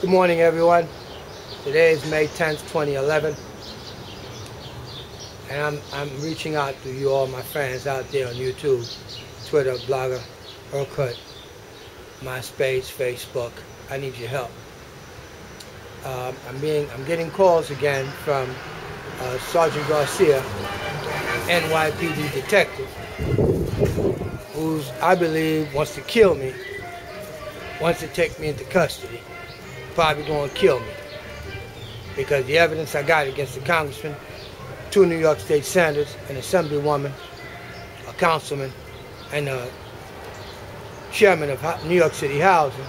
Good morning, everyone. Today is May 10th, 2011, and I'm reaching out to you all, my friends out there on YouTube, Twitter, Blogger, Orkut, MySpace, Facebook. I need your help. I'm getting calls again from Sergeant Garcia, NYPD detective, who's, I believe, wants to kill me, wants to take me into custody. Probably going to kill me because the evidence I got against the congressman, 2 New York State senators, an assemblywoman, a councilman, and a chairman of New York City Housing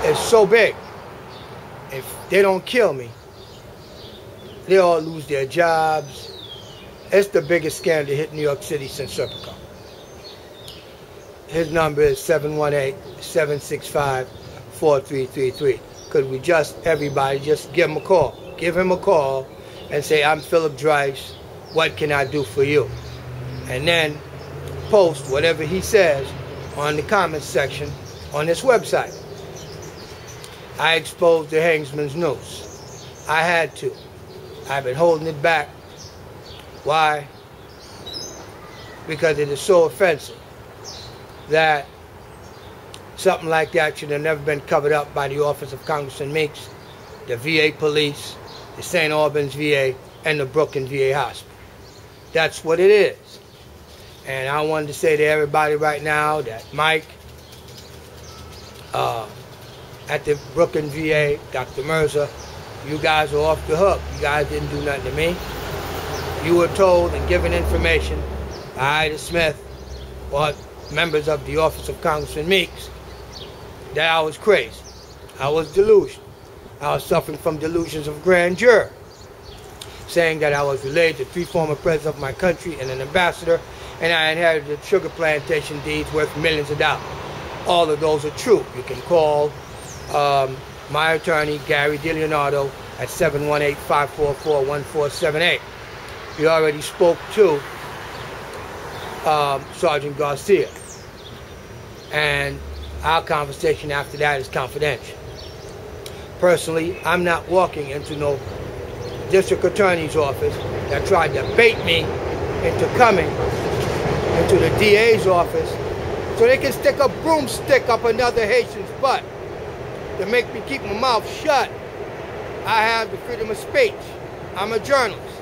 is so big. If they don't kill me, they all lose their jobs. It's the biggest scandal to hit New York City since Serpico. His number is 718-765-4333. Could we everybody just give him a call? Give him a call and say, I'm Philip DRICE. What can I do for you? And then post whatever he says on the comments section on this website. I exposed the Hangsman's noose. I had to. I've been holding it back. Why? Because it is so offensive that something like that should have never been covered up by the office of Congressman Meeks, the VA police, the St. Albans VA, and the Brooklyn VA hospital. That's what it is. And I wanted to say to everybody right now that Mike at the Brooklyn VA, Dr. Mirza, you guys are off the hook. You guys didn't do nothing to me. You were told and given information by Ida Smith or members of the office of Congressman Meeks that I was crazy. I was delusional. I was suffering from delusions of grandeur, saying that I was related to 3 former presidents of my country and an ambassador, and I inherited sugar plantation deeds worth millions of dollars. All of those are true. You can call my attorney, Gary DiLeonardo, at 718-544-1478. We already spoke to Sergeant Garcia, and our conversation after that is confidential. Personally, I'm not walking into no district attorney's office that tried to bait me into coming into the DA's office so they can stick a broomstick up another Haitian's butt to make me keep my mouth shut. I have the freedom of speech. I'm a journalist.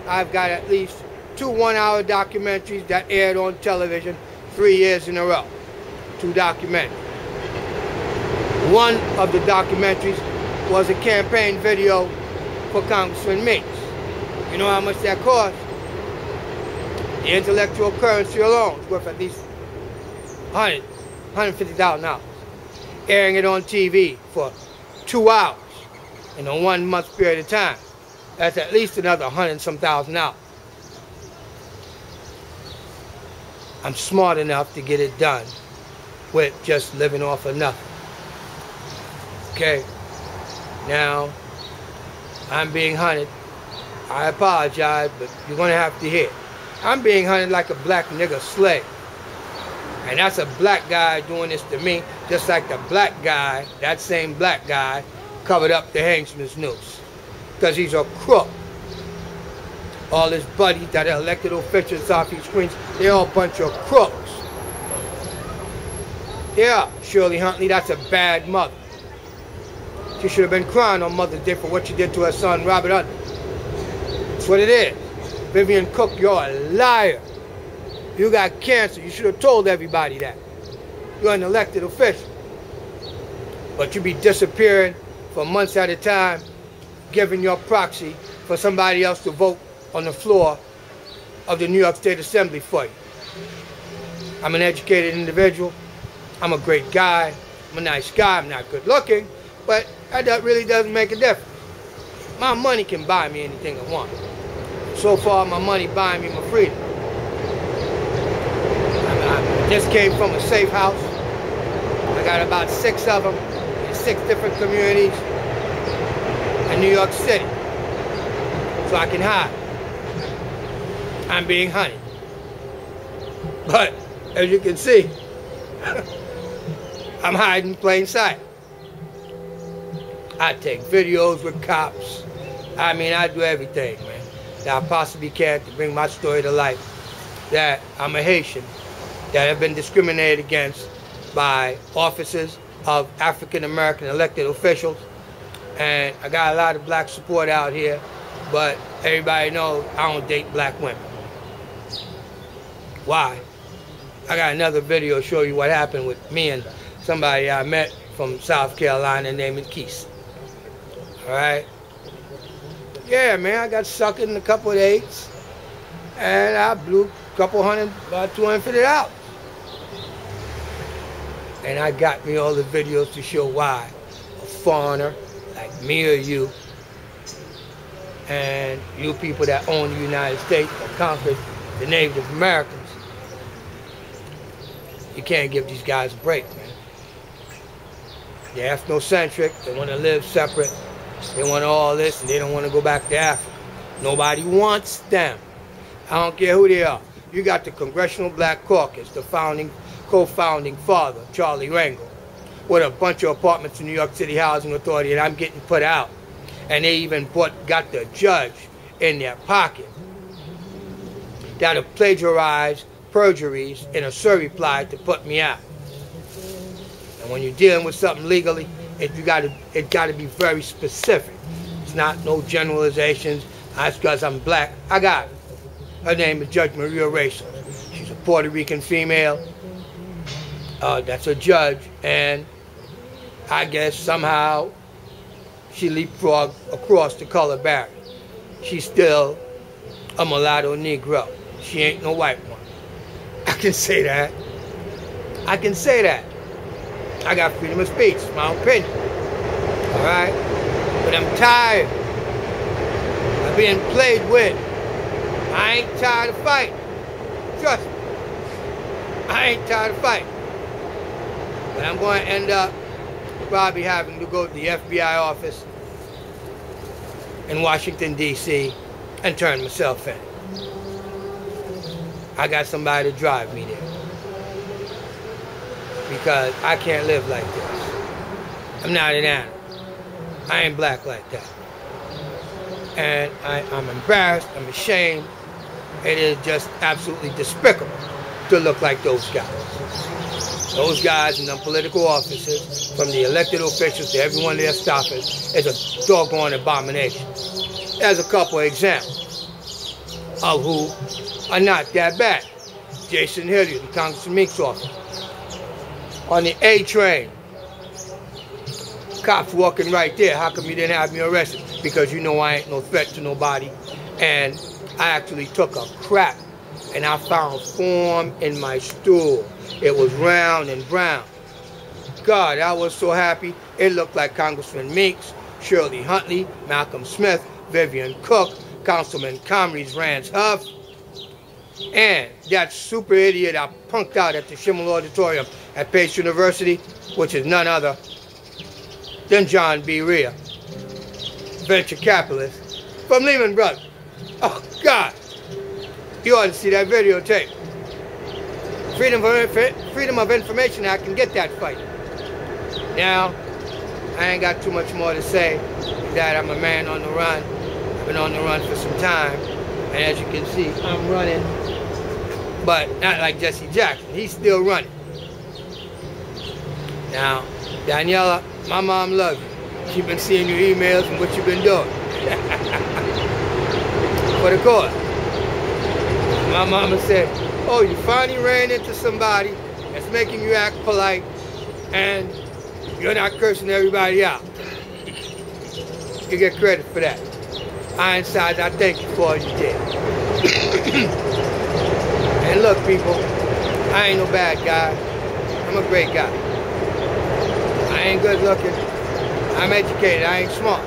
I've got at least 2 one-hour documentaries that aired on television 3 years in a row. 2 documentaries. One of the documentaries was a campaign video for Congressman Meeks. You know how much that cost? The intellectual currency alone is worth at least $150,000. Airing it on TV for 2 hours in a 1-month period of time. That's at least another $100-some thousand. I'm smart enough to get it done with just living off of nothing. Okay? Now, I'm being hunted. I apologize, but you're going to have to hear. I'm being hunted like a black nigger slave. And that's a black guy doing this to me, just like the black guy, that same black guy, covered up the Hangsman's noose. Because he's a crook. All his buddies that are elected officials off these screens, they're all a bunch of crooks. Yeah, Shirley Huntley, that's a bad mother. She should have been crying on Mother's Day for what she did to her son, Robert Huntley. That's what it is. Vivian Cook, you're a liar. You got cancer. You should have told everybody that. You're an elected official. But you be disappearing for months at a time, giving your proxy for somebody else to vote on the floor of the New York State Assembly for you. I'm an educated individual. I'm a great guy. I'm a nice guy. I'm not good looking, but that really doesn't make a difference. My money can buy me anything I want. So far, my money buying me my freedom. I just came from a safe house. I got about 6 of them in 6 different communities in New York City, so I can hide. I'm being hunted. But, as you can see, I'm hiding in plain sight. I take videos with cops. I mean, I do everything, man, that I possibly can to bring my story to life. That I'm a Haitian that have been discriminated against by officers of African American elected officials. And I got a lot of black support out here, but everybody knows I don't date black women. Why? I got another video to show you what happened with me and somebody I met from South Carolina named Keith. Alright? Yeah, man, I got sucked in a couple of dates, and I blew a couple hundred, about $250. And I got me all the videos to show why a foreigner like me or you, and you people that own the United States, that conquered the Native Americans, you can't give these guys a break, man. They're ethnocentric, they want to live separate, they want all this, and they don't want to go back to Africa. Nobody wants them. I don't care who they are. You got the Congressional Black Caucus, the co-founding father, Charlie Rangel, with a bunch of apartments in New York City Housing Authority, and I'm getting put out. And they even got the judge in their pocket that have plagiarized perjuries in a certify to put me out. And when you're dealing with something legally, it got to be very specific. It's not no generalizations. That's because I'm black. I got it. Her name is Judge Maria Racel. She's a Puerto Rican female. That's a judge, and I guess somehow she leapfrogged across the color barrier. She's still a mulatto Negro. She ain't no white one. I can say that. I can say that. I got freedom of speech, it's my opinion. Alright? But I'm tired of being played with. I ain't tired of fighting. Trust me. I ain't tired of fighting. But I'm going to end up probably having to go to the FBI office in Washington, D.C. and turn myself in. I got somebody to drive me there. Because I can't live like this. I'm not an animal. I ain't black like that. And I'm embarrassed, I'm ashamed. It is just absolutely despicable to look like those guys. Those guys in them political offices, from the elected officials to everyone they're stopping, is a doggone abomination. There's a couple of examples of who are not that bad. Jason Hilliard, the Congressman Meek's office. On the A train, cops walking right there. How come you didn't have me arrested? Because you know I ain't no threat to nobody. And I actually took a crap and I found form in my stool. It was round and brown. God, I was so happy. It looked like Congressman Meeks, Shirley Huntley, Malcolm Smith, Vivian Cook, Councilman Comrie's Rance Huff, and that super idiot I punked out at the Schimmel Auditorium at Pace University, which is none other than John B. Rhea, venture capitalist from Lehman Brothers. Oh, God. You ought to see that videotape. Freedom of Information Act can get that fight. Now, I ain't got too much more to say that I'm a man on the run. I've been on the run for some time. And as you can see, I'm running. But not like Jesse Jackson. He's still running. Now, Daniela, my mom loves you. She's been seeing your emails and what you've been doing. For the cause. My mama said, oh, you finally ran into somebody that's making you act polite and you're not cursing everybody out. You get credit for that. Ironside, I thank you for all you did. And look, people, I ain't no bad guy. I'm a great guy. I ain't good looking. I'm educated. I ain't smart.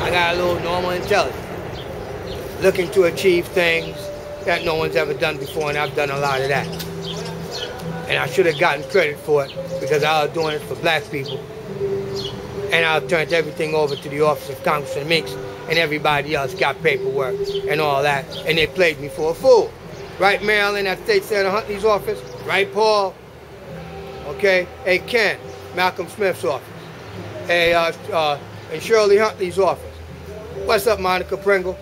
I got a little normal intelligence. Looking to achieve things that no one's ever done before, and I've done a lot of that. And I should have gotten credit for it because I was doing it for black people. And I turned everything over to the office of Congressman Meeks, and everybody else got paperwork and all that, and they played me for a fool. Right, Marilyn, at State Senator Huntley's office? Right, Paul? Okay? Hey, Ken, Malcolm Smith's office. in Shirley Huntley's office. What's up, Monica Pringle?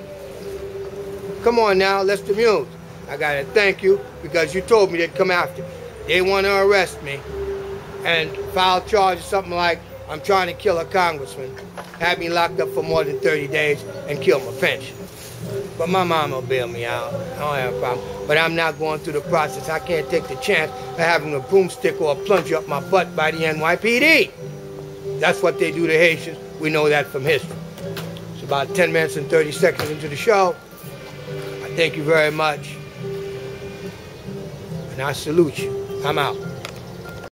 Come on now, let's commune. I gotta thank you because you told me they'd come after me. They want to arrest me and file charges, something like I'm trying to kill a congressman, have me locked up for more than 30 days and kill my pension. But my mom will bail me out. I don't have a problem. But I'm not going through the process. I can't take the chance of having a broomstick or a plunger up my butt by the NYPD. That's what they do to Haitians. We know that from history. It's about 10 minutes and 30 seconds into the show. I thank you very much. And I salute you. I'm out.